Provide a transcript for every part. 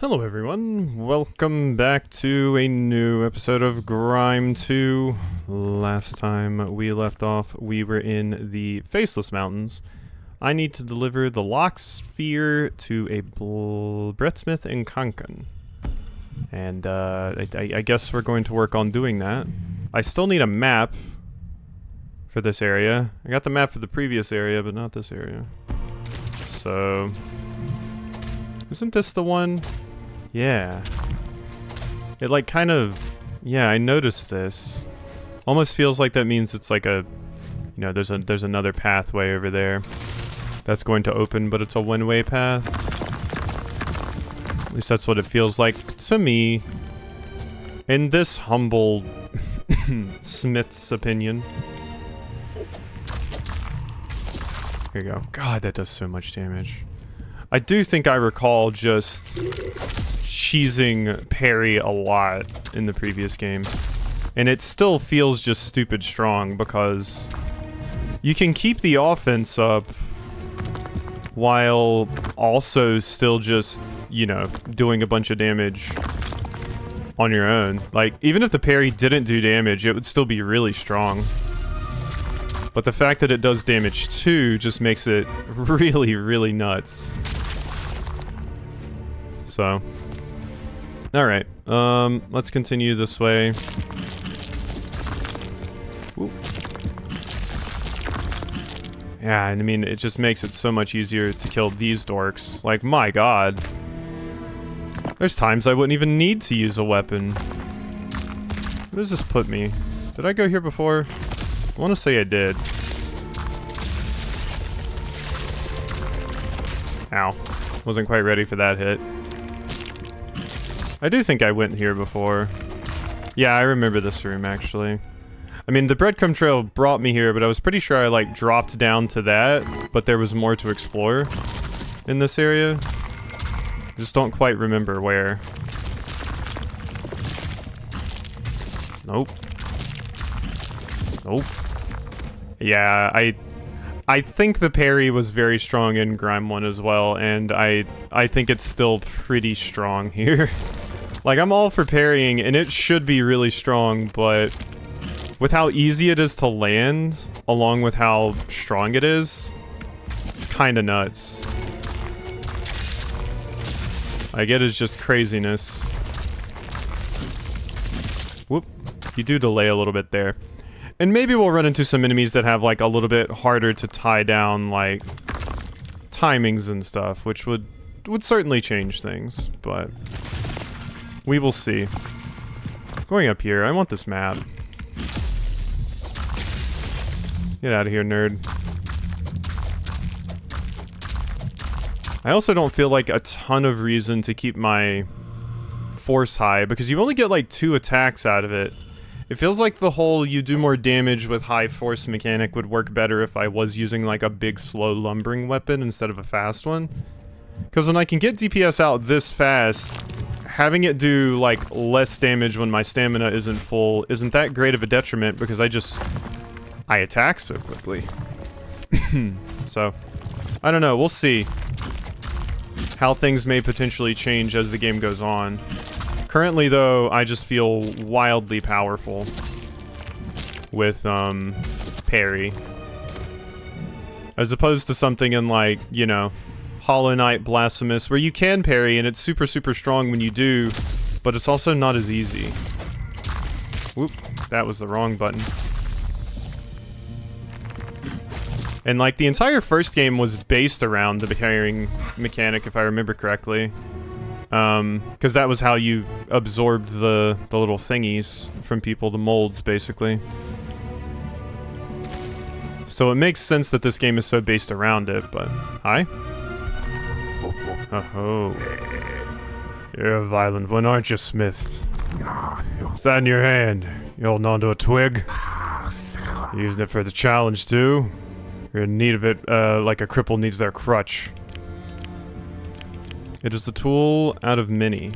Hello everyone, welcome back to a new episode of Grime 2. Last time we left off, we were in the Faceless Mountains. I need to deliver the lock sphere to a Bretsmith in Kankan. And I guess we're going to work on doing that. I still need a map for this area. I got the map for the previous area, but not this area. So, isn't this the one? Yeah. It like kind of, yeah, I noticed this. Almost feels like that means it's like a, you know, there's another pathway over there that's going to open, but it's a one-way path. At least that's what it feels like to me. In this humble smith's opinion. Here you go. God, that does so much damage. I do think I recall just cheesing parry a lot in the previous game. And it still feels just stupid strong because you can keep the offense up while also still just, you know, doing a bunch of damage on your own. Like, even if the parry didn't do damage, it would still be really strong. But the fact that it does damage too just makes it really, really nuts. So, alright, let's continue this way. Ooh. Yeah, and I mean, it just makes it so much easier to kill these dorks. Like, my god. There's times I wouldn't even need to use a weapon. Where does this put me? Did I go here before? I want to say I did. Ow. Wasn't quite ready for that hit. I do think I went here before. Yeah, I remember this room, actually. I mean, the breadcrumb trail brought me here, but I was pretty sure I, like, dropped down to that, but there was more to explore in this area. I just don't quite remember where. Nope. Nope. Yeah, I think the parry was very strong in Grime 1 as well, and I think it's still pretty strong here. Like, I'm all for parrying, and it should be really strong, but with how easy it is to land, along with how strong it is, it's kinda nuts. Like, it is just craziness. Whoop. You do delay a little bit there. And maybe we'll run into some enemies that have, like, a little bit harder to tie down, like, timings and stuff, which would certainly change things, but we will see. Going up here, I want this map. Get out of here, nerd. I also don't feel like a ton of reason to keep my force high, because you only get, like, 2 attacks out of it. It feels like the whole you do more damage with high force mechanic would work better if I was using like a big slow lumbering weapon instead of a fast one. Because when I can get DPS out this fast, having it do like less damage when my stamina isn't full isn't that great of a detriment because I attack so quickly. So, I don't know, we'll see how things may potentially change as the game goes on. Currently, though, I just feel wildly powerful with, parry. As opposed to something in, like, you know, Hollow Knight Blasphemous, where you can parry, and it's super, super strong when you do, but it's also not as easy. Whoop, that was the wrong button. And, like, the entire first game was based around the parrying mechanic, if I remember correctly. Because that was how you absorbed the little thingies from people, the molds, basically. So it makes sense that this game is so based around it, but... Hi? Oh-ho. You're a violent one, aren't you, Smith? What's that in your hand? You holding onto a twig? You using it for the challenge, too? You're in need of it, like a cripple needs their crutch. It is a tool out of many.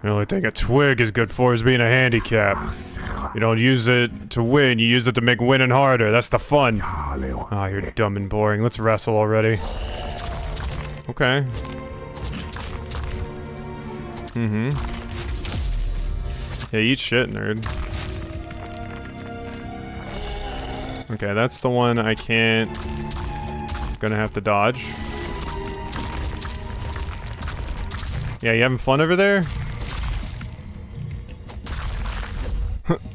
The only thing a twig is good for is being a handicap. You don't use it to win, you use it to make winning harder. That's the fun. Ah, you're dumb and boring. Let's wrestle already. Okay. Mm-hmm. Yeah, eat shit, nerd. Okay, that's the one I can't... Gonna have to dodge. Yeah, you having fun over there?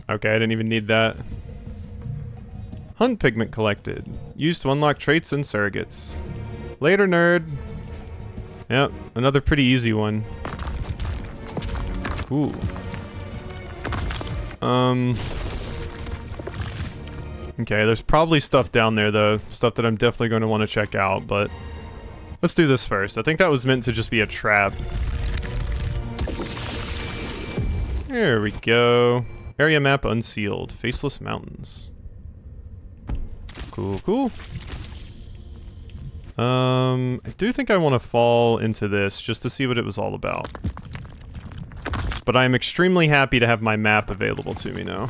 Okay, I didn't even need that. Hunt pigment collected. Used to unlock traits and surrogates. Later, nerd. Yep, another pretty easy one. Ooh. Okay, there's probably stuff down there, though. Stuff that I'm definitely going to want to check out, but... Let's do this first. I think that was meant to just be a trap. There we go. Area map unsealed. Faceless mountains. Cool, cool. I do think I want to fall into this just to see what it was all about. But I'm extremely happy to have my map available to me now.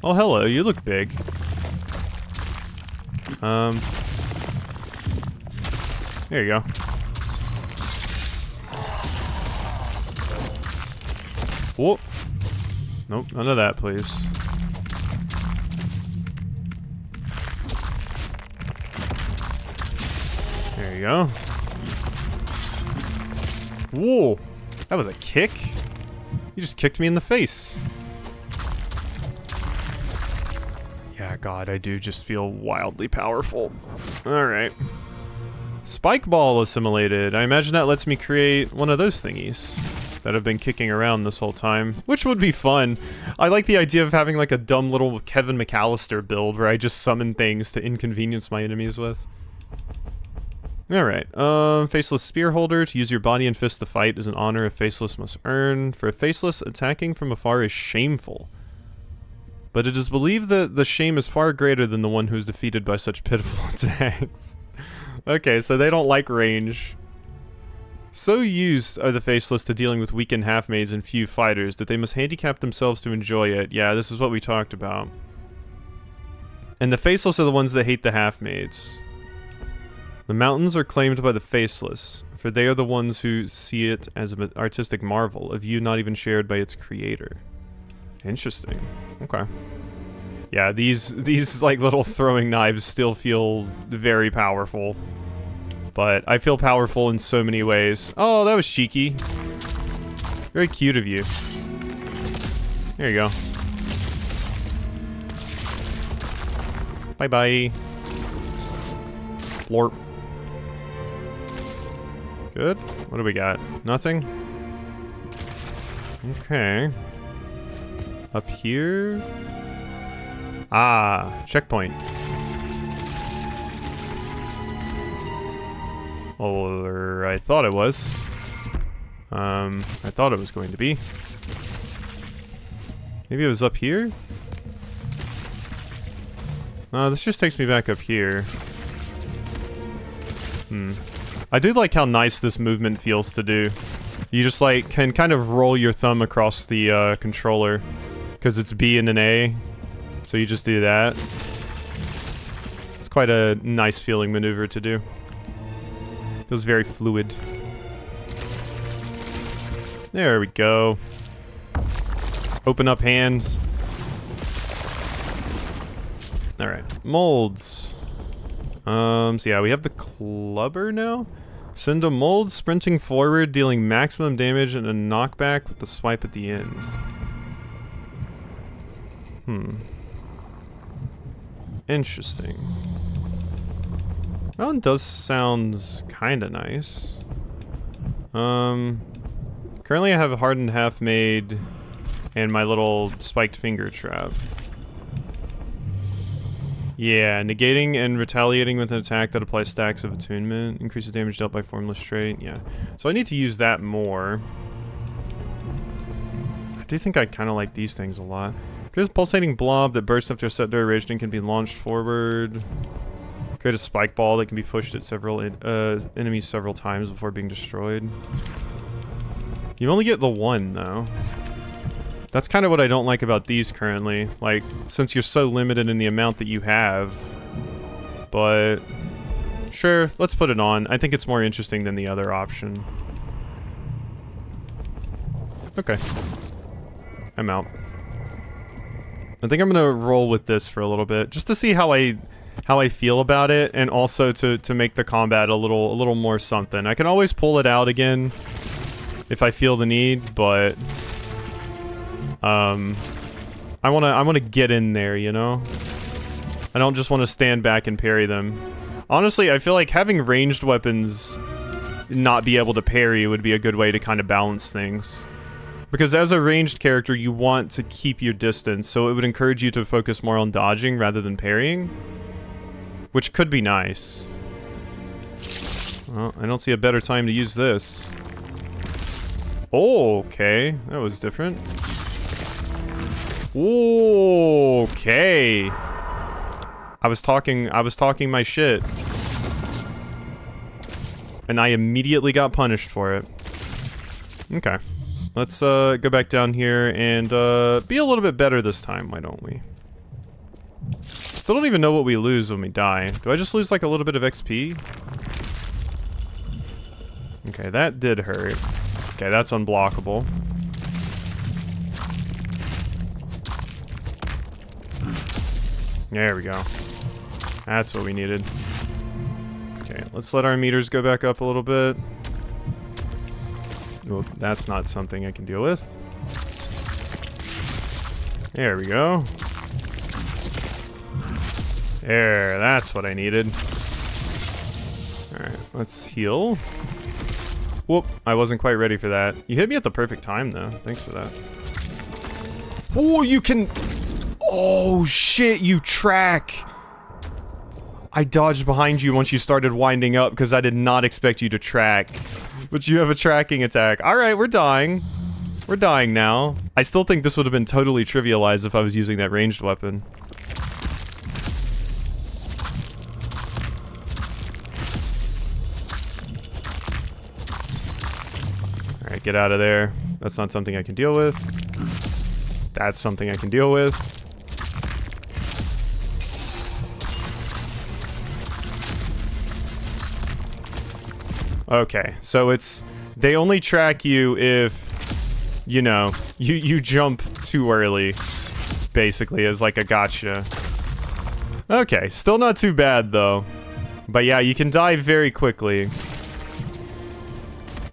Oh, hello, you look big. There you go. Whoop. Nope, none of that, please. There you go. Whoa. That was a kick? You just kicked me in the face. Yeah, God, I do just feel wildly powerful. Alright. Spike ball assimilated. I imagine that lets me create one of those thingies that have been kicking around this whole time, which would be fun. I like the idea of having like a dumb little Kevin McAllister build where I just summon things to inconvenience my enemies with. Alright, Faceless Spear Holder. To use your body and fist to fight is an honor a Faceless must earn. For a Faceless, attacking from afar is shameful. But it is believed that the shame is far greater than the one who is defeated by such pitiful attacks. Okay, so they don't like range. So used are the Faceless to dealing with weakened half-maids and few fighters that they must handicap themselves to enjoy it. Yeah, this is what we talked about. And the Faceless are the ones that hate the half-maids. The mountains are claimed by the Faceless, for they are the ones who see it as an artistic marvel, a view not even shared by its creator. Interesting. Okay. Yeah, these like little throwing knives still feel very powerful. But I feel powerful in so many ways. Oh, that was cheeky. Very cute of you. There you go. Bye-bye. Lorp. Good. What do we got? Nothing? Okay. Up here? Ah, checkpoint. Or I thought it was. I thought it was going to be. Maybe it was up here? This just takes me back up here. I do like how nice this movement feels to do. You just like can kind of roll your thumb across the controller because it's B and an A. So you just do that. It's quite a nice feeling maneuver to do. Feels very fluid. There we go. Open up hands. Alright, molds. So yeah, we have the clubber now. Send a mold sprinting forward, dealing maximum damage and a knockback with the swipe at the end. Interesting. That one does sound kinda nice. Currently I have a hardened half-made and my little spiked finger trap. Yeah, negating and retaliating with an attack that applies stacks of attunement. Increases damage dealt by formless trait. Yeah. So I need to use that more. I do think I kind of like these things a lot. Create a pulsating blob that bursts after a set duration and can be launched forward. Create a spike ball that can be pushed at several enemies several times before being destroyed. You only get the one, though. That's kind of what I don't like about these currently. Like, since you're so limited in the amount that you have. But sure, let's put it on. I think it's more interesting than the other option. Okay. I'm out. I think I'm gonna roll with this for a little bit, just to see how I feel about it, and also to make the combat a little more something. I can always pull it out again if I feel the need, but I wanna get in there, you know? I don't just want to stand back and parry them. Honestly, I feel like having ranged weapons not be able to parry would be a good way to kind of balance things. Because as a ranged character, you want to keep your distance, so it would encourage you to focus more on dodging rather than parrying. Which could be nice. Well, I don't see a better time to use this. Oh, okay. That was different. Okay. I was talking my shit. And I immediately got punished for it. Okay. Let's go back down here and be a little bit better this time, why don't we? Still don't even know what we lose when we die. Do I just lose like a little bit of XP? Okay, that did hurt. Okay, that's unblockable. There we go. That's what we needed. Okay, let's let our meters go back up a little bit. Well, that's not something I can deal with. There we go. There, that's what I needed. Alright, let's heal. Whoop, I wasn't quite ready for that. You hit me at the perfect time, though. Thanks for that. Oh, you can... Oh, shit, you track! I dodged behind you once you started winding up because I did not expect you to track. But you have a tracking attack. Alright, we're dying. We're dying now. I still think this would have been totally trivialized if I was using that ranged weapon. Alright, get out of there. That's not something I can deal with. That's something I can deal with. Okay, so it's... They only track you if, you know, you jump too early, basically, as like a gotcha. Okay, still not too bad, though. But yeah, you can die very quickly.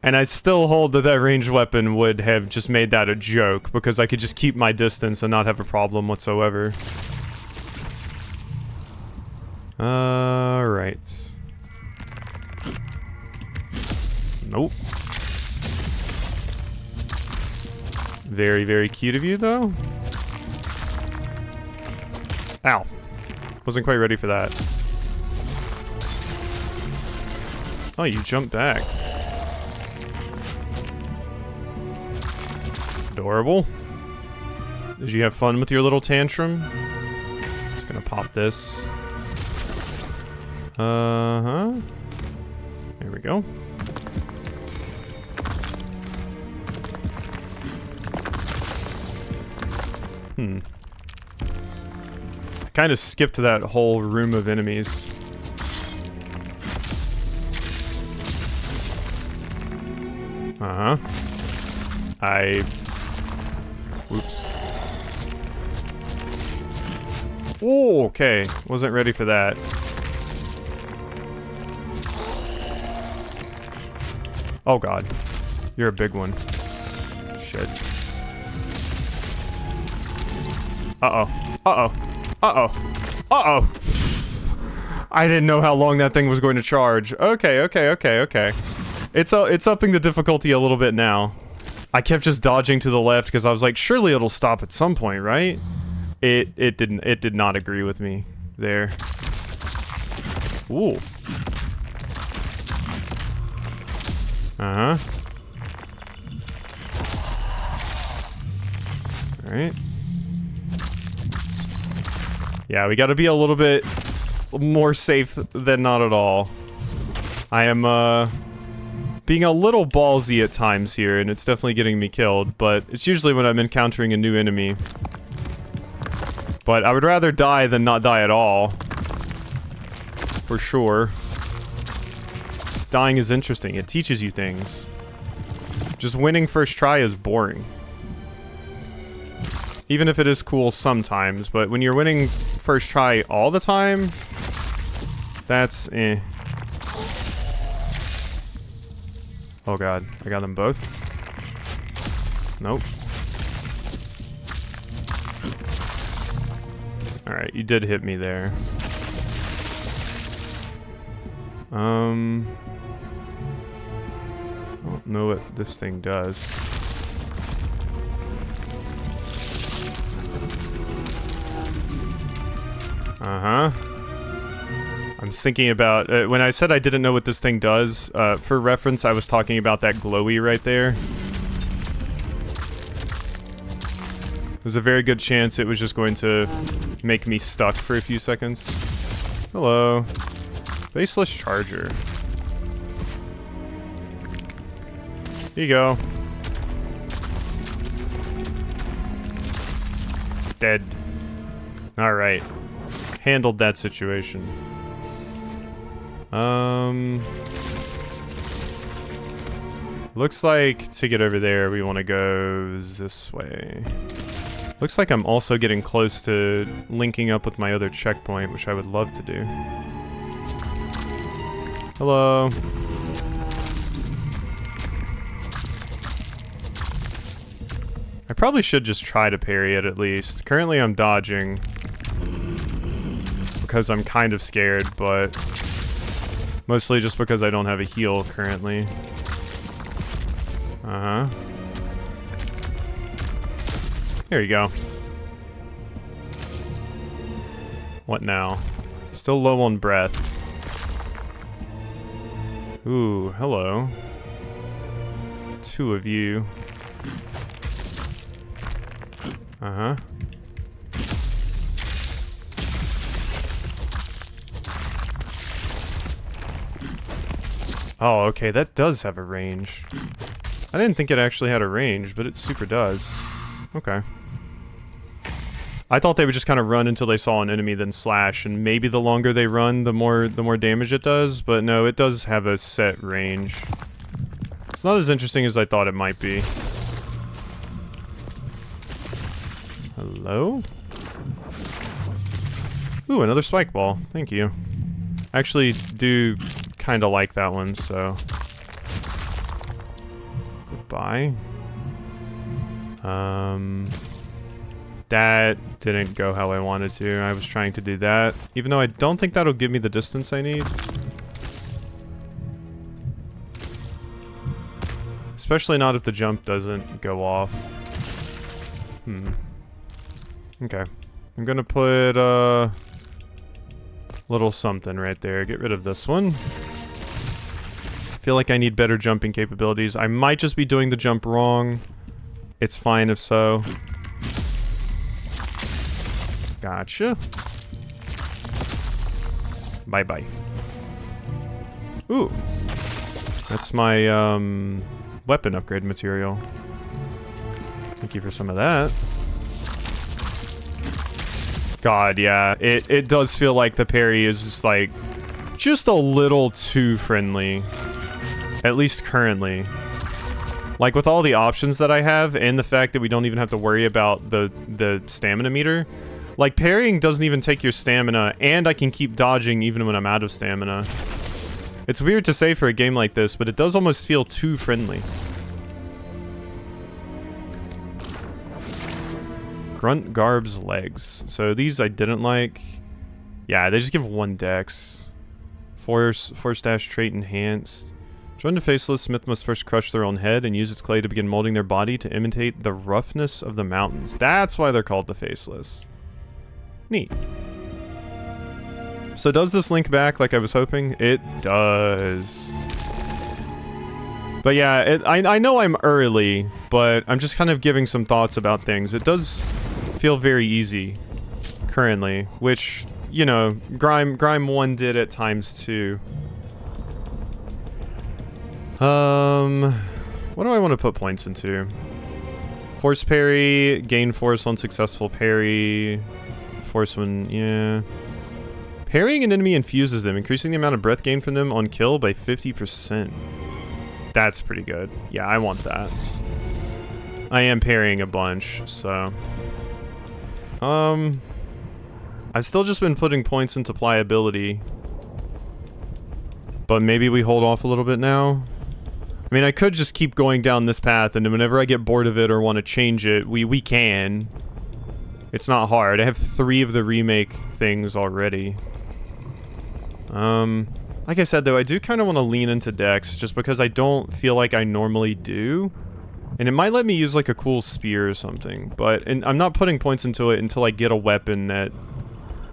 And I still hold that that ranged weapon would have just made that a joke, because I could just keep my distance and not have a problem whatsoever. Alright. Nope. Very, very cute of you, though. Ow. Wasn't quite ready for that. Oh, you jumped back. Adorable. Did you have fun with your little tantrum? Just gonna pop this. Uh-huh. There we go. I kind of skipped that whole room of enemies. Uh-huh. Oops. Oh, okay. Wasn't ready for that. Oh god. You're a big one. Shit. Uh-oh. Uh-oh. Uh-oh. Uh-oh. I didn't know how long that thing was going to charge. Okay, okay, okay, okay. It's upping the difficulty a little bit now. I kept just dodging to the left because I was like, surely it'll stop at some point, right? It didn't. It did not agree with me there. Ooh. Uh-huh. Alright. Yeah, we gotta be a little bit more safe than not at all. I am, being a little ballsy at times here, and it's definitely getting me killed, but it's usually when I'm encountering a new enemy. But I would rather die than not die at all. For sure. Dying is interesting. It teaches you things. Just winning first try is boring. Even if it is cool sometimes, but when you're winning first try all the time, that's eh. Oh god, I got them both. Nope. Alright, you did hit me there. I don't know what this thing does. Uh-huh. I'm thinking about... when I said I didn't know what this thing does, for reference, I was talking about that glowy right there. There's a very good chance it was just going to make me stuck for a few seconds. Hello. Faceless charger. Here you go. Dead. Alright. Handled that situation. Looks like to get over there, we want to go this way. Looks like I'm also getting close to linking up with my other checkpoint, which I would love to do. Hello. I probably should just try to parry it at least. Currently I'm dodging. Because I'm kind of scared, but... mostly just because I don't have a heal currently. Uh-huh. There you go. What now? Still low on breath. Ooh, hello. Two of you. Uh-huh. Oh, okay, that does have a range. I didn't think it actually had a range, but it super does. Okay. I thought they would just kind of run until they saw an enemy, then slash, and maybe the longer they run, the more damage it does, but no, it does have a set range. It's not as interesting as I thought it might be. Hello? Ooh, another spike ball. Thank you. I actually do kind of like that one, so... goodbye. That didn't go how I wanted to. I was trying to do that, even though I don't think that'll give me the distance I need. Especially not if the jump doesn't go off. Okay. I'm gonna put a little something right there. Get rid of this one. I feel like I need better jumping capabilities. I might just be doing the jump wrong. It's fine if so. Gotcha. Bye-bye. Ooh. That's my, weapon upgrade material. Thank you for some of that. God, yeah. It does feel like the parry is just, like, just a little too friendly. At least currently. Like, with all the options that I have, and the fact that we don't even have to worry about the stamina meter, like, parrying doesn't even take your stamina, and I can keep dodging even when I'm out of stamina. It's weird to say for a game like this, but it does almost feel too friendly. Grunt Garb's legs. So these I didn't like. Yeah, they just give 1 dex. Force dash trait enhanced. Joined the Faceless, Smith must first crush their own head and use its clay to begin molding their body to imitate the roughness of the mountains. That's why they're called the Faceless. Neat. So does this link back like I was hoping? It does. But yeah, I know I'm early, but I'm just kind of giving some thoughts about things. It does feel very easy currently, which, you know, Grime 1 did at times too. What do I want to put points into? Force parry, gain force on successful parry. Force when, yeah. Parrying an enemy infuses them, increasing the amount of breath gained from them on kill by 50%. That's pretty good. Yeah, I want that. I am parrying a bunch, so... I've still just been putting points into pliability. But maybe we hold off a little bit now. I mean, I could just keep going down this path, and whenever I get bored of it or want to change it, we can. It's not hard. I have 3 of the remake things already. Like I said, though, I do kind of want to lean into Dex, just because I don't feel like I normally do. And it might let me use, like, a cool spear or something. And I'm not putting points into it until I get a weapon that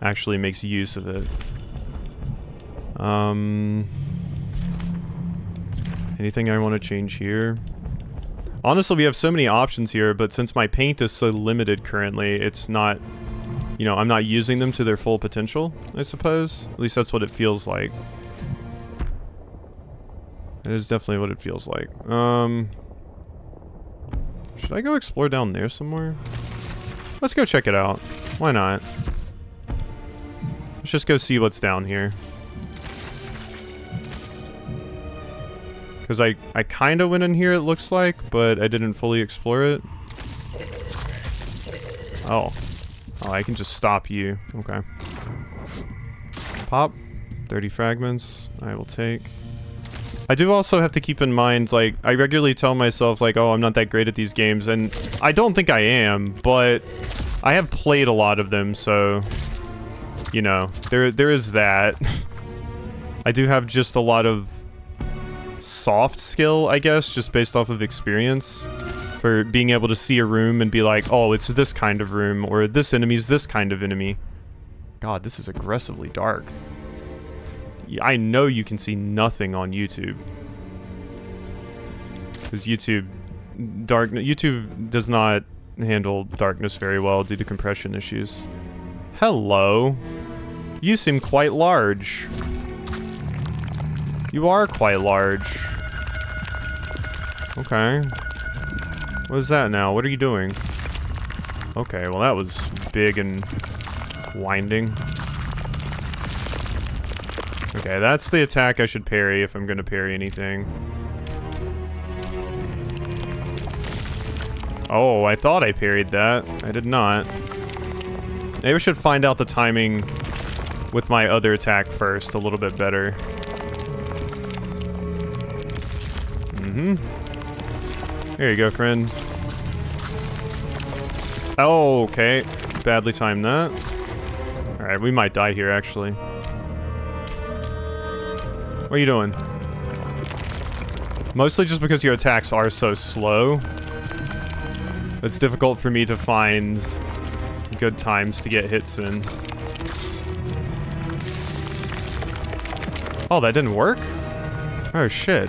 actually makes use of it. Anything I want to change here? Honestly, we have so many options here, but since my paint is so limited currently, it's not... You know, I'm not using them to their full potential, I suppose. At least that's what it feels like. It is definitely what it feels like. Should I go explore down there somewhere? Let's go check it out. Why not? Let's just go see what's down here. Because I kind of went in here, it looks like, but I didn't fully explore it. Oh. Oh, I can just stop you. Okay. Pop. 30 fragments. I will take. I do also have to keep in mind, like, I regularly tell myself, like, oh, I'm not that great at these games, and I don't think I am, but I have played a lot of them, so, you know, there is that. I do have just a lot of soft skill, I guess, just based off of experience. For being able to see a room and be like, oh, it's this kind of room, or this enemy's this kind of enemy. God, this is aggressively dark. I know you can see nothing on YouTube. Because YouTube does not handle darkness very well due to compression issues. Hello. You seem quite large. You are quite large. Okay. What is that now? What are you doing? Okay, well that was big and winding. Okay, that's the attack I should parry if I'm gonna parry anything. Oh, I thought I parried that. I did not. Maybe I should find out the timing with my other attack first a little bit better. Here you go, friend. Oh, okay. Badly timed that. Alright, we might die here, actually. What are you doing? Mostly just because your attacks are so slow. It's difficult for me to find good times to get hits in. Oh, that didn't work? Oh, shit.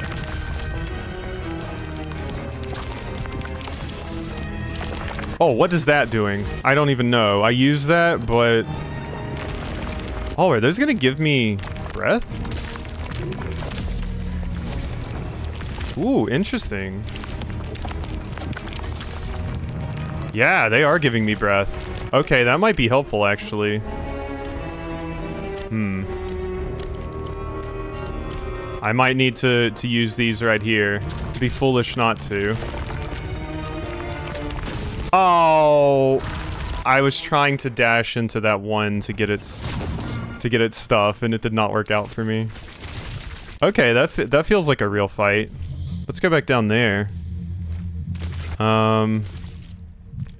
Oh, what is that doing? I don't even know. I use that, but... Oh, are those gonna give me breath? Ooh, interesting. Yeah, they are giving me breath. Okay, that might be helpful, actually. I might need to use these right here. It'd be foolish not to. Oh, I was trying to dash into that one to get its stuff, and it did not work out for me. Okay, that feels like a real fight. Let's go back down there. And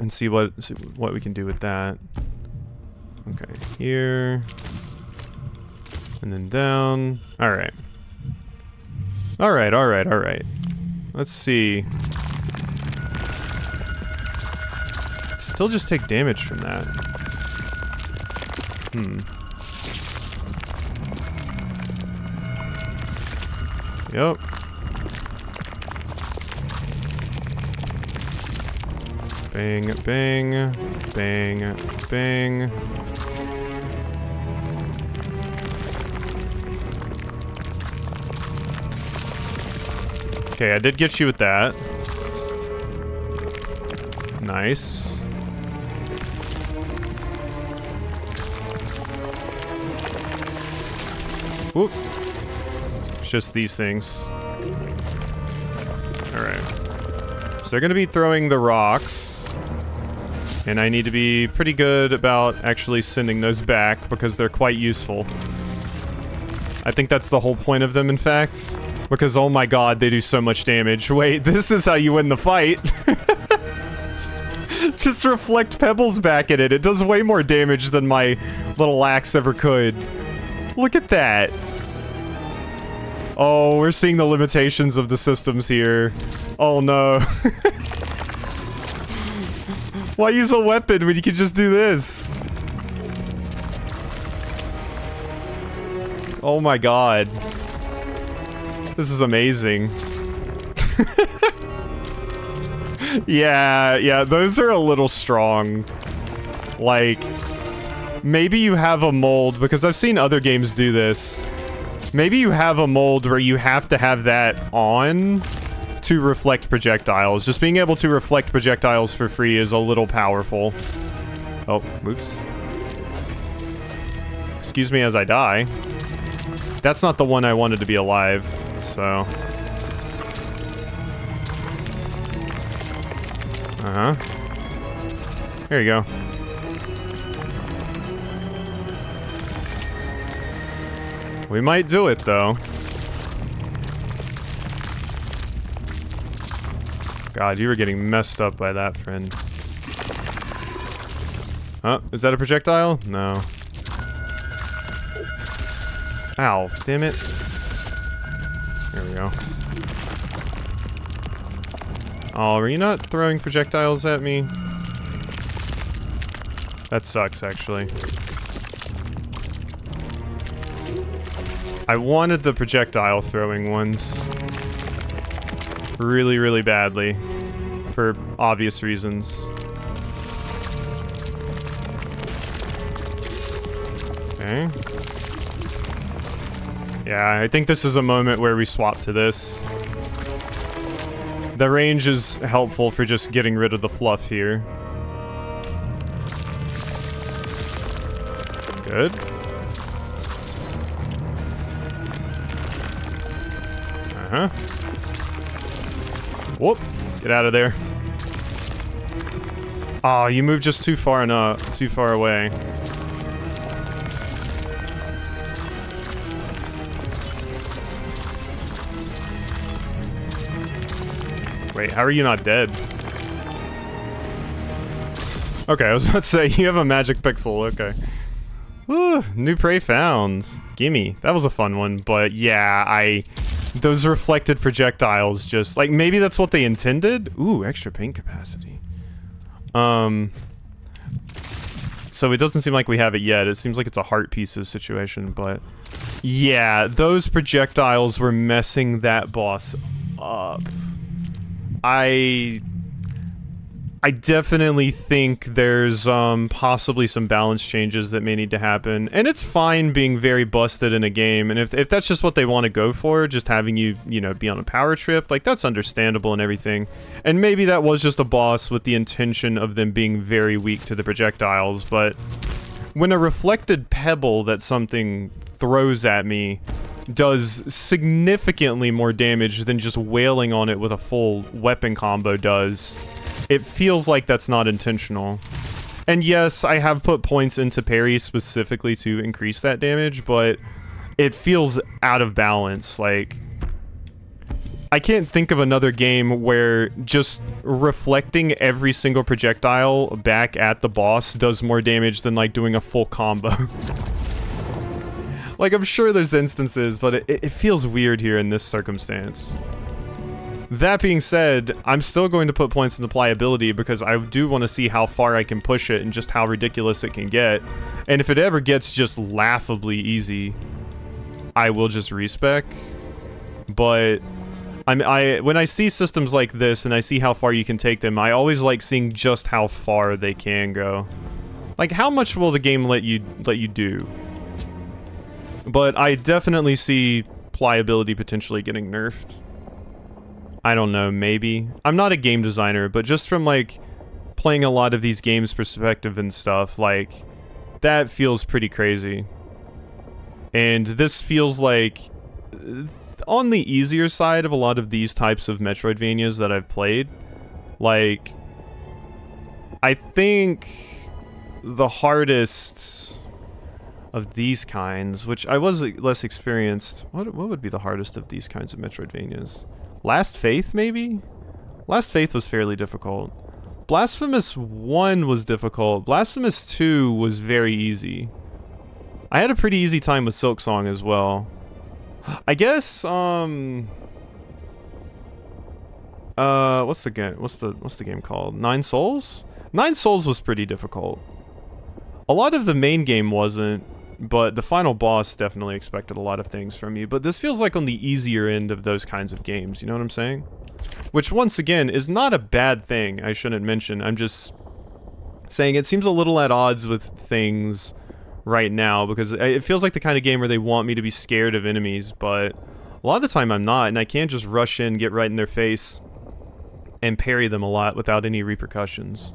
see what we can do with that. Okay, here, and then down. All right. All right. All right. All right. Let's see. Still just take damage from that. Yep. Bang, bang, bang, bang. Okay, I did get you with that. Nice. Whoop. It's just these things. Alright. So they're gonna be throwing the rocks. And I need to be pretty good about actually sending those back because they're quite useful. I think that's the whole point of them, in fact. Because, oh my god, they do so much damage. Wait, this is how you win the fight. Just reflect pebbles back at it. It does way more damage than my little axe ever could. Look at that. Oh, we're seeing the limitations of the systems here. Oh no. Why use a weapon when you can just do this? Oh my god. This is amazing. Yeah, those are a little strong. Like, maybe you have a mold, because I've seen other games do this. Maybe you have a mold where you have to have that on to reflect projectiles. Just being able to reflect projectiles for free is a little powerful. Oh, oops. Excuse me as I die. That's not the one I wanted to be alive, so... Uh-huh. There you go. We might do it, though. God, you were getting messed up by that, friend. Oh, is that a projectile? No. Ow, damn it. There we go. Oh, were you not throwing projectiles at me? That sucks, actually. I wanted the projectile throwing ones. Really, really badly. For obvious reasons. Okay. Yeah, I think this is a moment where we swap to this. The range is helpful for just getting rid of the fluff here. Good. Uh-huh. Whoop. Get out of there. Oh, you moved just too far away. Wait, how are you not dead? Okay, I was about to say, you have a magic pixel, okay. Woo, new prey found. Gimme. That was a fun one, but yeah, those reflected projectiles just, like, maybe that's what they intended? Ooh, extra paint capacity. So it doesn't seem like we have it yet. It seems like it's a heart pieces situation, but... Yeah, those projectiles were messing that boss up. I definitely think there's possibly some balance changes that may need to happen, and it's fine being very busted in a game, and if that's just what they want to go for, just having you know, be on a power trip, like, that's understandable and everything, and maybe that was just a boss with the intention of them being very weak to the projectiles, but when a reflected pebble that something throws at me does significantly more damage than just wailing on it with a full weapon combo does, it feels like that's not intentional. And yes, I have put points into parry specifically to increase that damage, but it feels out of balance. Like, I can't think of another game where just reflecting every single projectile back at the boss does more damage than, like, doing a full combo. Like, I'm sure there's instances, but it feels weird here in this circumstance. That being said, I'm still going to put points into pliability because I do want to see how far I can push it and just how ridiculous it can get. And if it ever gets just laughably easy, I will just respec. But when I see systems like this and I see how far you can take them, I always like seeing just how far they can go. Like, how much will the game let you do? But I definitely see pliability potentially getting nerfed. I don't know, maybe. I'm not a game designer, but just from, like, playing a lot of these games perspective and stuff, like, that feels pretty crazy. And this feels like on the easier side of a lot of these types of Metroidvanias that I've played. Like, I think the hardest of these kinds, which I was less experienced, what would be the hardest of these kinds of Metroidvanias? Last Faith, maybe? Last Faith was fairly difficult. Blasphemous 1 was difficult. Blasphemous 2 was very easy. I had a pretty easy time with Silk Song as well. I guess, what's the game? What's the game called? Nine Souls? Nine Souls was pretty difficult. A lot of the main game wasn't, but the final boss definitely expected a lot of things from you. But this feels like on the easier end of those kinds of games, you know what I'm saying? Which, once again, is not a bad thing, I shouldn't mention. I'm just saying it seems a little at odds with things right now, because it feels like the kind of game where they want me to be scared of enemies, but a lot of the time I'm not, and I can't just rush in, get right in their face, and parry them a lot without any repercussions.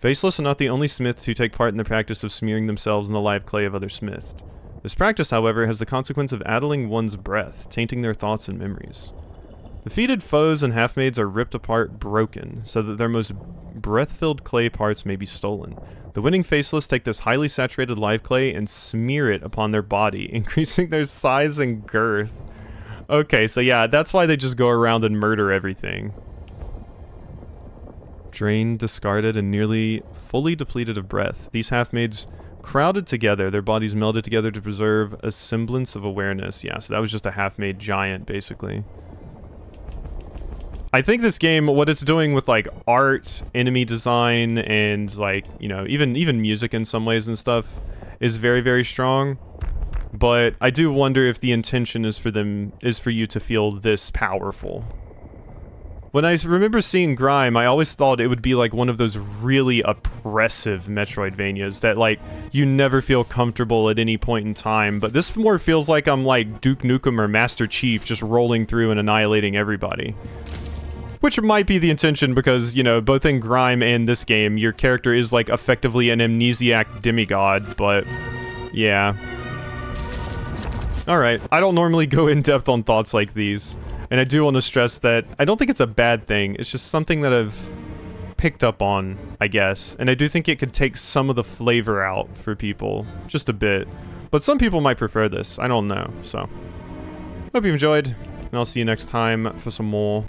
Faceless are not the only smiths who take part in the practice of smearing themselves in the live clay of other smiths. This practice, however, has the consequence of addling one's breath, tainting their thoughts and memories. Defeated foes and half-maids are ripped apart broken, so that their most breath-filled clay parts may be stolen. The winning Faceless take this highly saturated live clay and smear it upon their body, increasing their size and girth. Okay, so yeah, that's why they just go around and murder everything. Drained, discarded, and nearly fully depleted of breath, these half-maids crowded together, their bodies melded together to preserve a semblance of awareness. Yeah, so that was just a half-made giant, basically. I think this game, what it's doing with, like, art, enemy design, and, like, you know, even music in some ways and stuff, is very, very strong. But I do wonder if the intention is for you to feel this powerful. When I remember seeing Grime, I always thought it would be like one of those really oppressive Metroidvanias that, like, you never feel comfortable at any point in time, but this more feels like I'm like Duke Nukem or Master Chief just rolling through and annihilating everybody. Which might be the intention because, you know, both in Grime and this game, your character is, like, effectively an amnesiac demigod, but yeah. Alright, I don't normally go in depth on thoughts like these. And I do want to stress that I don't think it's a bad thing, it's just something that I've picked up on, I guess. And I do think it could take some of the flavor out for people, just a bit. But some people might prefer this, I don't know, so. Hope you enjoyed, and I'll see you next time for some more.